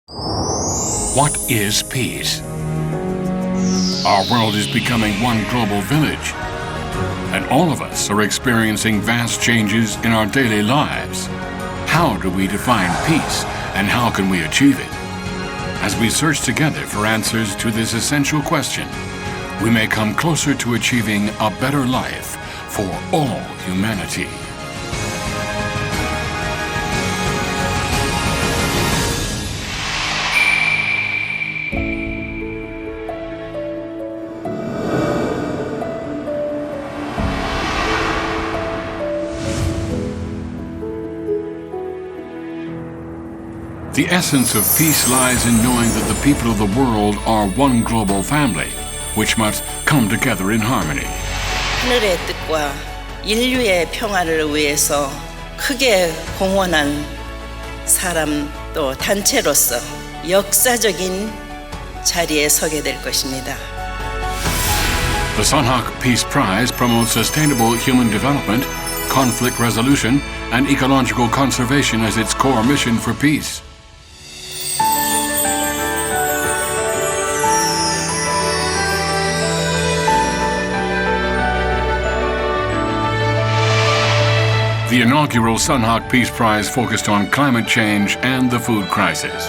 What is peace? Our world is becoming one global village, and all of us are experiencing vast changes in our daily lives. How do we define peace, and how can we achieve it? As we search together for answers to this essential question, we may come closer to achieving a better life for all humanity. The essence of peace lies in knowing that the people of the world are one global family, which must come together in harmony. 하늘의 뜻과 인류의 평화를 위해서 크게 공헌한 사람 또 단체로서 역사적인 자리에 서게 될 것입니다. The Sanhok Peace Prize promotes sustainable human development, conflict resolution, and ecological conservation as its core mission for peace. The inaugural Sanhok Peace Prize focused on climate change and the food crisis.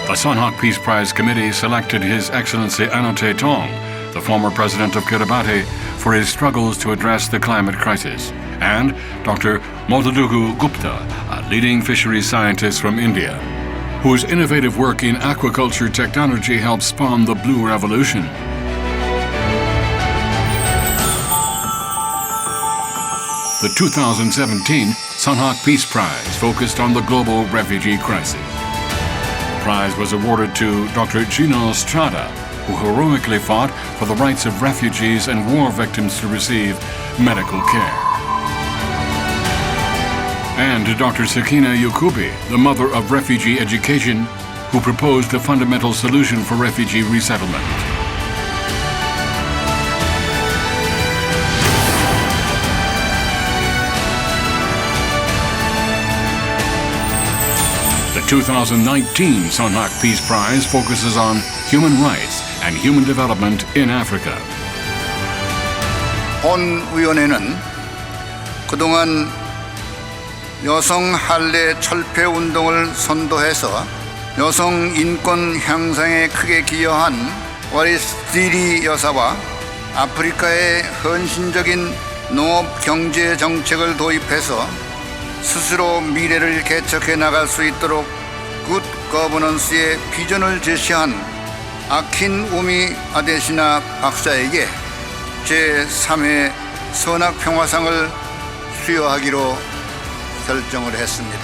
The Sanhok Peace Prize Committee selected His Excellency Anote Tong, the former president of Kiribati, for his struggles to address the climate crisis, and Dr. Motadugu Gupta, a leading fisheries scientist from India, whose innovative work in aquaculture technology helped spawn the Blue Revolution. The 2017 Sanhok Peace Prize focused on the global refugee crisis. The prize was awarded to Dr. Gino Strada, who heroically fought for the rights of refugees and war victims to receive medical care. And to Dr. Sakina Yukubi, the mother of refugee education, who proposed a fundamental solution for refugee resettlement. The 2019 Sanhok Peace Prize focuses on human rights and human development in Africa. 본 위원회는 그동안 여성 할례 철폐 운동을 선도해서 여성 인권 향상에 크게 기여한 와리스 디리 여사와 아프리카의 헌신적인 농업 경제 정책을 도입해서 스스로 미래를 개척해 나갈 수 있도록 굿 거버넌스의 비전을 제시한 아킨 우미 아데시나 박사에게 제3회 선학평화상을 수여하기로 결정을 했습니다.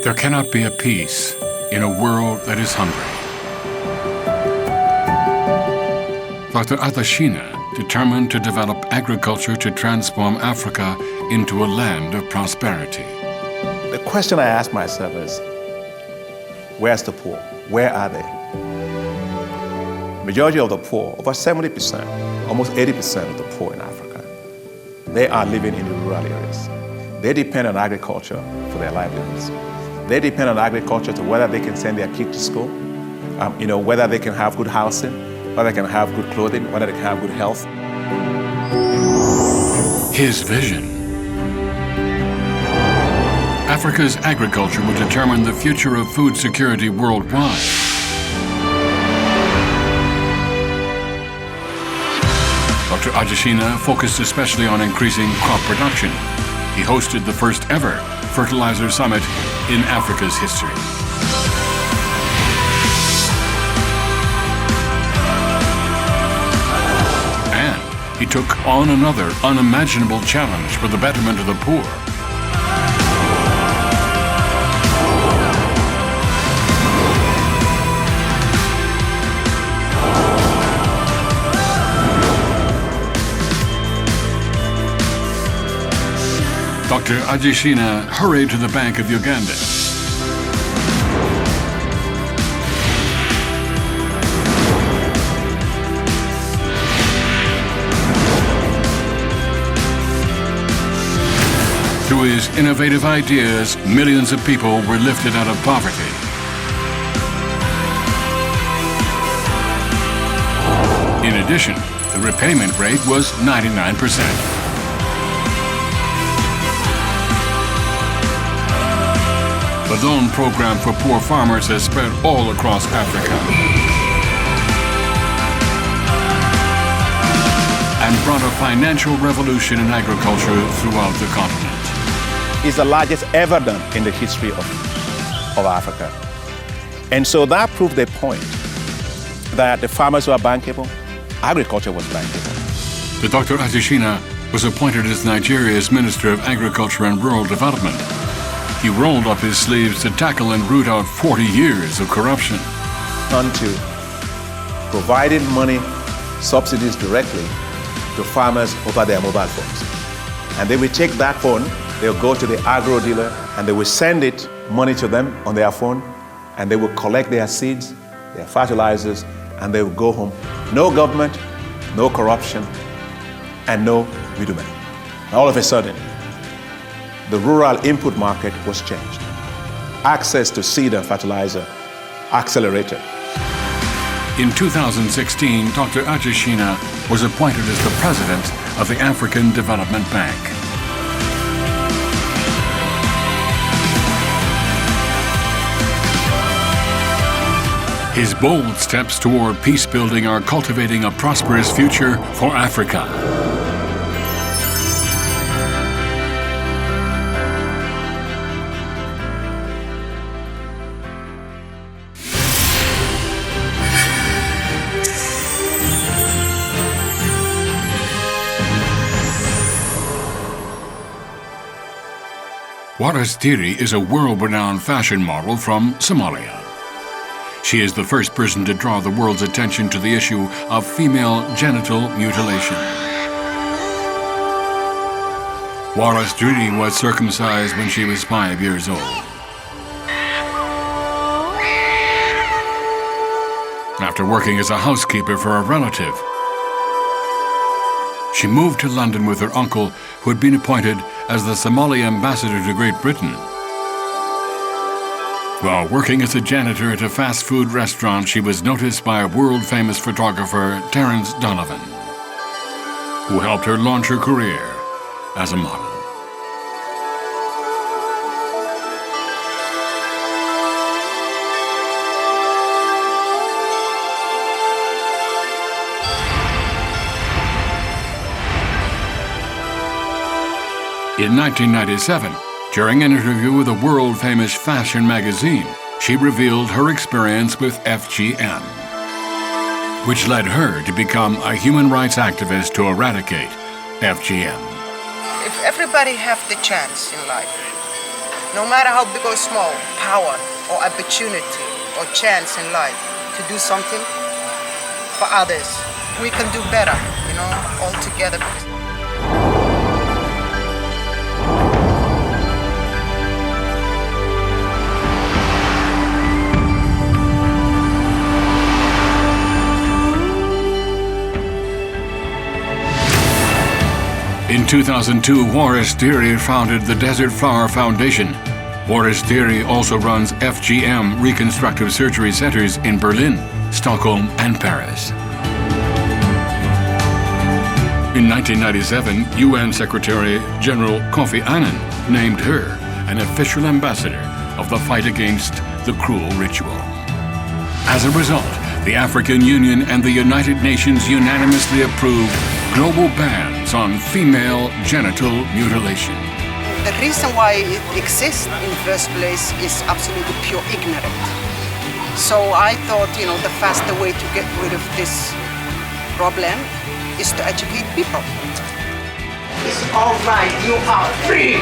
There cannot be a peace in a world that is hungry. Dr. Adeshina determined to develop agriculture to transform Africa into a land of prosperity. The question I ask myself is, where's the poor? Where are they? Majority of the poor, over 70%, almost 80% of the poor in Africa, they are living in the rural areas. They depend on agriculture for their livelihoods. They depend on agriculture to whether they can send their kids to school, whether they can have good housing, whether they can have good clothing, whether they can have good health. His vision. Africa's agriculture will determine the future of food security worldwide. Dr. Adeshina focused especially on increasing crop production. He hosted the first ever fertilizer summit in Africa's history. And he took on another unimaginable challenge for the betterment of the poor. Dr. Adeshina hurried to the Bank of Uganda. Through his innovative ideas, millions of people were lifted out of poverty. In addition, the repayment rate was 99%. The loan program for poor farmers has spread all across Africa and brought a financial revolution in agriculture throughout the continent. It's the largest ever done in the history of Africa. And so that proved the point that the farmers were bankable, agriculture was bankable. But Dr. Adesina was appointed as Nigeria's Minister of Agriculture and Rural Development. He rolled up his sleeves to tackle and root out 40 years of corruption. Onto providing money, subsidies directly to farmers over their mobile phones. And they will take that phone, they'll go to the agro dealer and they will send it money to them on their phone, and they will collect their seeds, their fertilizers, and they will go home. No government, no corruption, and no middlemen. All of a sudden, the rural input market was changed. Access to seed and fertilizer accelerated. In 2016, Dr. Adesina was appointed as the president of the African Development Bank. His bold steps toward peace building are cultivating a prosperous future for Africa. Waris Diri is a world-renowned fashion model from Somalia. She is the first person to draw the world's attention to the issue of female genital mutilation. Waris Diri was circumcised when she was 5 years old. After working as a housekeeper for a relative, she moved to London with her uncle, who had been appointed as the Somali ambassador to Great Britain. While working as a janitor at a fast food restaurant, she was noticed by a world-famous photographer, Terence Donovan, who helped her launch her career as a model. In 1997, during an interview with a world-famous fashion magazine, she revealed her experience with FGM, which led her to become a human rights activist to eradicate FGM. If everybody have the chance in life, no matter how big or small, power or opportunity or chance in life to do something for others, we can do better, all together. In 2002, Waris Diri founded the Desert Flower Foundation. Waris Diri also runs FGM reconstructive surgery centers in Berlin, Stockholm, and Paris. In 1997, UN Secretary General Kofi Annan named her an official ambassador of the fight against the cruel ritual. As a result, the African Union and the United Nations unanimously approved global bans on female genital mutilation. The reason why it exists in the first place is absolutely pure ignorance. So I thought, the faster way to get rid of this problem is to educate people. It's all right, you are free.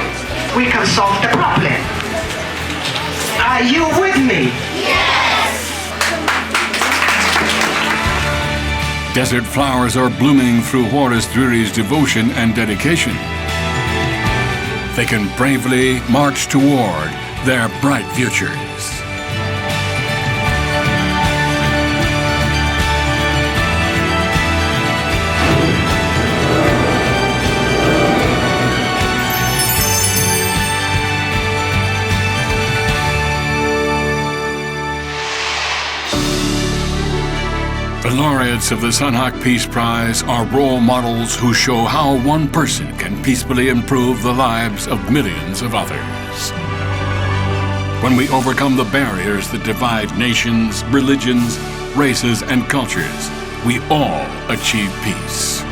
We can solve the problem. Are you with me? Desert flowers are blooming through Waris Diri's devotion and dedication. They can bravely march toward their bright futures. The laureates of the Sanhok Peace Prize are role models who show how one person can peacefully improve the lives of millions of others. When we overcome the barriers that divide nations, religions, races, and cultures, we all achieve peace.